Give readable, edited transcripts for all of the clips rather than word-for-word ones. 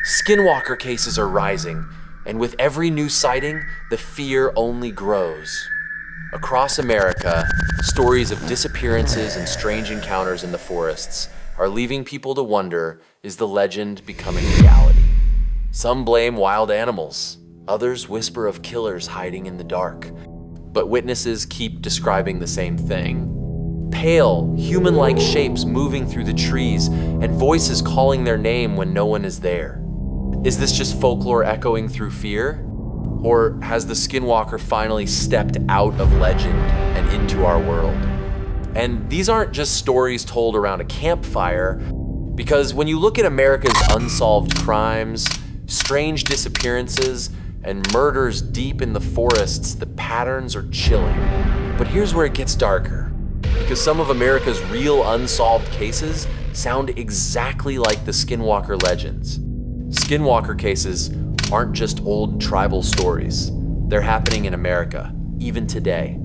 Skinwalker cases are rising, and with every new sighting, the fear only grows. Across America, stories of disappearances and strange encounters in the forests are leaving people to wonder, is the legend becoming reality? Some blame wild animals, others whisper of killers hiding in the dark, but witnesses keep describing the same thing. Pale, human-like shapes moving through the trees and voices calling their name when no one is there. Is this just folklore echoing through fear? Or has the Skinwalker finally stepped out of legend and into our world? And these aren't just stories told around a campfire, because when you look at America's unsolved crimes, strange disappearances, and murders deep in the forests, the patterns are chilling. But here's where it gets darker, because some of America's real unsolved cases sound exactly like the Skinwalker legends. Skinwalker cases aren't just old tribal stories. They're happening in America, even today.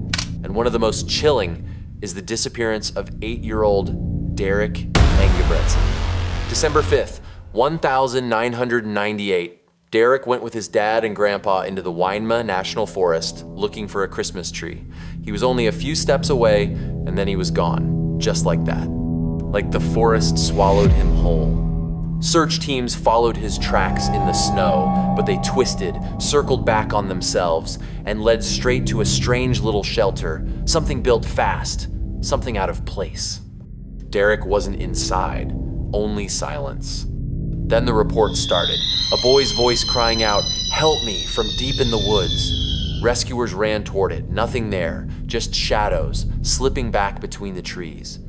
And one of the most chilling is the disappearance of 8-year-old Derrick Engeb. December 5th, 1998, Derrick went with his dad and grandpa into the Winemah National Forest looking for a Christmas tree. He was only a few steps away, and then he was gone, just like that. Like the forest swallowed him whole. Search teams followed his tracks in the snow, but they twisted, circled back on themselves, and led straight to a strange little shelter, something built fast, something out of place. Derrick wasn't inside, only silence. Then the report started, a boy's voice crying out, "Help me," from deep in the woods. Rescuers ran toward it, nothing there, just shadows slipping back between the trees.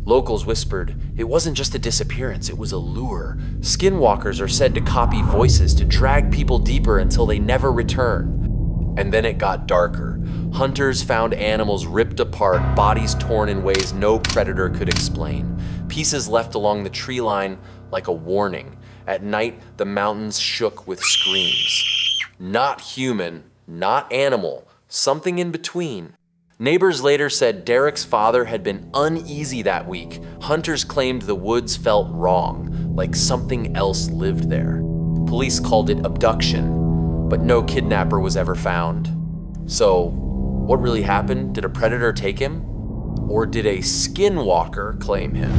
Locals whispered, it wasn't just a disappearance, it was a lure. Skinwalkers are said to copy voices to drag people deeper until they never return. And then it got darker. Hunters found animals ripped apart, bodies torn in ways no predator could explain. Pieces left along the tree line like a warning. At night, the mountains shook with screams. Not human, not animal, something in between. Neighbors later said Derrick's father had been uneasy that week. Hunters claimed the woods felt wrong, like something else lived there. Police called it abduction, but no kidnapper was ever found. So, what really happened? Did a predator take him? Or did a skinwalker claim him?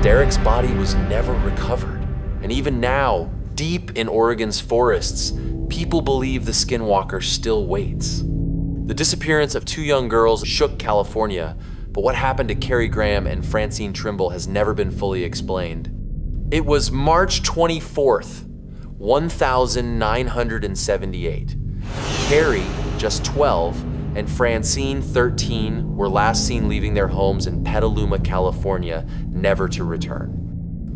Derrick's body was never recovered. And even now, deep in Oregon's forests, people believe the skinwalker still waits. The disappearance of 2 young girls shook California, but what happened to Kerry Graham and Francine Trimble has never been fully explained. It was March 24th, 1978. Kerry, just 12, and Francine, 13, were last seen leaving their homes in Petaluma, California, never to return.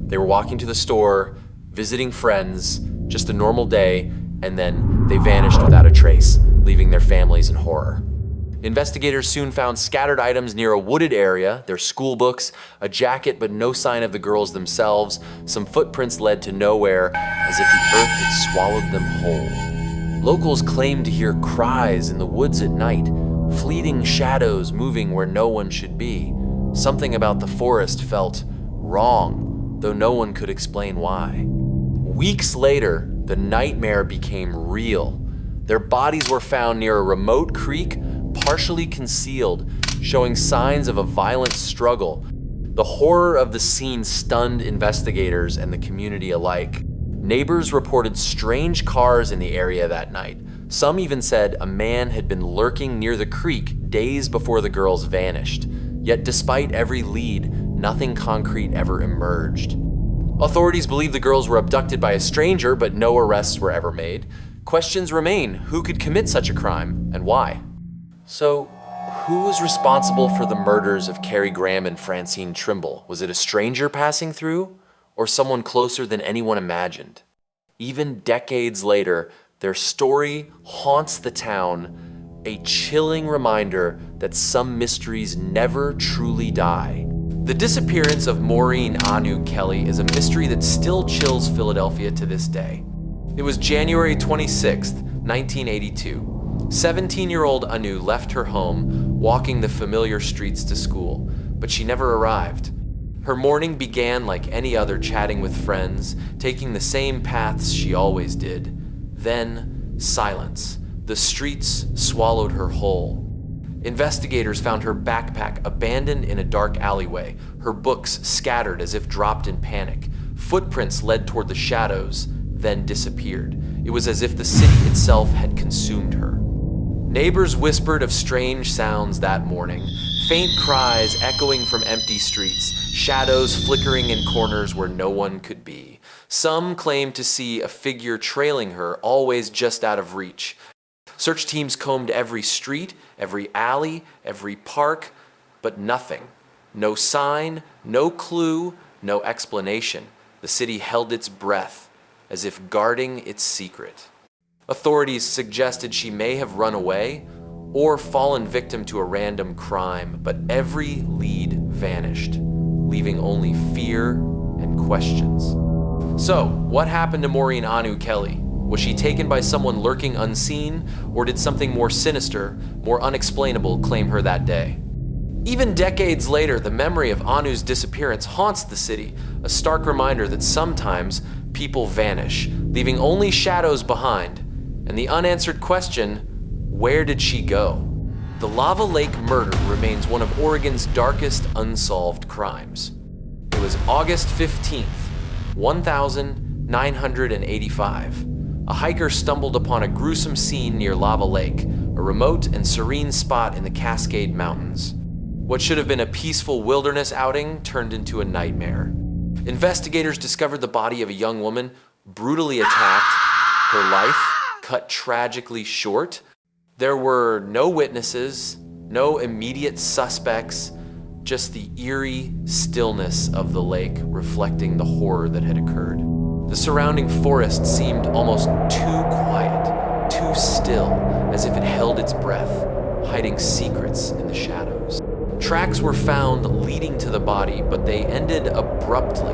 They were walking to the store, visiting friends, just a normal day, and then they vanished without a trace, leaving their families in horror. Investigators soon found scattered items near a wooded area, their school books, a jacket but no sign of the girls themselves. Some footprints led to nowhere, as if the earth had swallowed them whole. Locals claimed to hear cries in the woods at night, fleeting shadows moving where no one should be. Something about the forest felt wrong, though no one could explain why. Weeks later, the nightmare became real. Their bodies were found near a remote creek, partially concealed, showing signs of a violent struggle. The horror of the scene stunned investigators and the community alike. Neighbors reported strange cars in the area that night. Some even said a man had been lurking near the creek days before the girls vanished. Yet despite every lead, nothing concrete ever emerged. Authorities believe the girls were abducted by a stranger, but no arrests were ever made. Questions remain: who could commit such a crime, and why? So, who was responsible for the murders of Kerry Graham and Francine Trimble? Was it a stranger passing through, or someone closer than anyone imagined? Even decades later, their story haunts the town, a chilling reminder that some mysteries never truly die. The disappearance of Maureen Kelly is a mystery that still chills Philadelphia to this day. It was January 26th, 1982. 17-year-old Anu left her home, walking the familiar streets to school, but she never arrived. Her morning began like any other, chatting with friends, taking the same paths she always did. Then, silence. The streets swallowed her whole. Investigators found her backpack abandoned in a dark alleyway, her books scattered as if dropped in panic. Footprints led toward the shadows, then disappeared. It was as if the city itself had consumed her. Neighbors whispered of strange sounds that morning, faint cries echoing from empty streets, shadows flickering in corners where no one could be. Some claimed to see a figure trailing her, always just out of reach. Search teams combed every street, every alley, every park, but nothing. No sign, no clue, no explanation. The city held its breath, as if guarding its secret. Authorities suggested she may have run away or fallen victim to a random crime, but every lead vanished, leaving only fear and questions. So, what happened to Maureen Anu Kelly? Was she taken by someone lurking unseen, or did something more sinister, more unexplainable claim her that day? Even decades later, the memory of Anu's disappearance haunts the city, a stark reminder that sometimes people vanish, leaving only shadows behind. And the unanswered question, where did she go? The Lava Lake murder remains one of Oregon's darkest unsolved crimes. It was August 15th, 1985. A hiker stumbled upon a gruesome scene near Lava Lake, a remote and serene spot in the Cascade Mountains. What should have been a peaceful wilderness outing turned into a nightmare. Investigators discovered the body of a young woman brutally attacked, her life cut tragically short. There were no witnesses, no immediate suspects, just the eerie stillness of the lake reflecting the horror that had occurred. The surrounding forest seemed almost too quiet, too still, as if it held its breath, hiding secrets in the shadows. Tracks were found leading to the body, but they ended abruptly,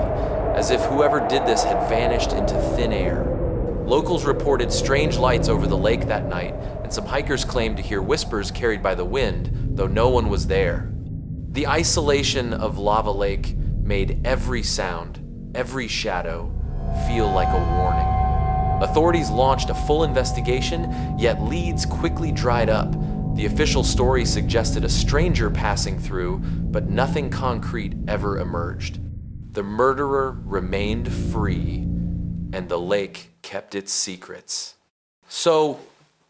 as if whoever did this had vanished into thin air. Locals reported strange lights over the lake that night, and some hikers claimed to hear whispers carried by the wind, though no one was there. The isolation of Lava Lake made every sound, every shadow, feel like a warning. Authorities launched a full investigation, yet leads quickly dried up. The official story suggested a stranger passing through, but nothing concrete ever emerged. The murderer remained free, and the lake kept its secrets. So,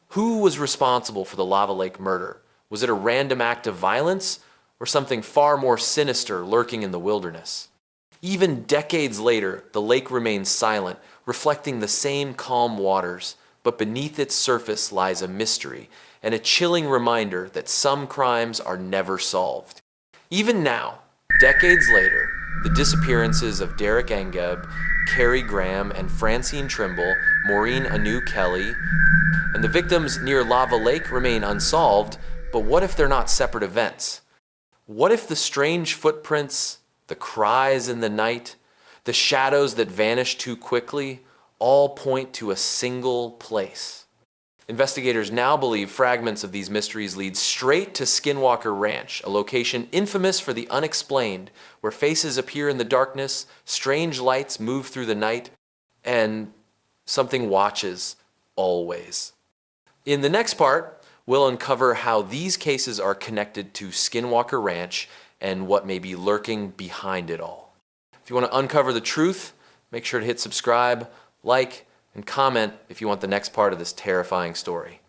who was responsible for the Lava Lake murder? Was it a random act of violence, or something far more sinister lurking in the wilderness? Even decades later, the lake remains silent, reflecting the same calm waters, but beneath its surface lies a mystery and a chilling reminder that some crimes are never solved. Even now, decades later, the disappearances of Derrick Engeb, Kerry and Francine Trimble, Maureen Anu Kelly, and the victims near Lava Lake remain unsolved, but what if they're not separate events? What if the strange footprints, the cries in the night, the shadows that vanish too quickly, all point to a single place? Investigators now believe fragments of these mysteries lead straight to Skinwalker Ranch, a location infamous for the unexplained, where faces appear in the darkness, strange lights move through the night, and something watches always. In the next part, we'll uncover how these cases are connected to Skinwalker Ranch and what may be lurking behind it all. If you want to uncover the truth, make sure to hit subscribe, like, and comment if you want the next part of this terrifying story.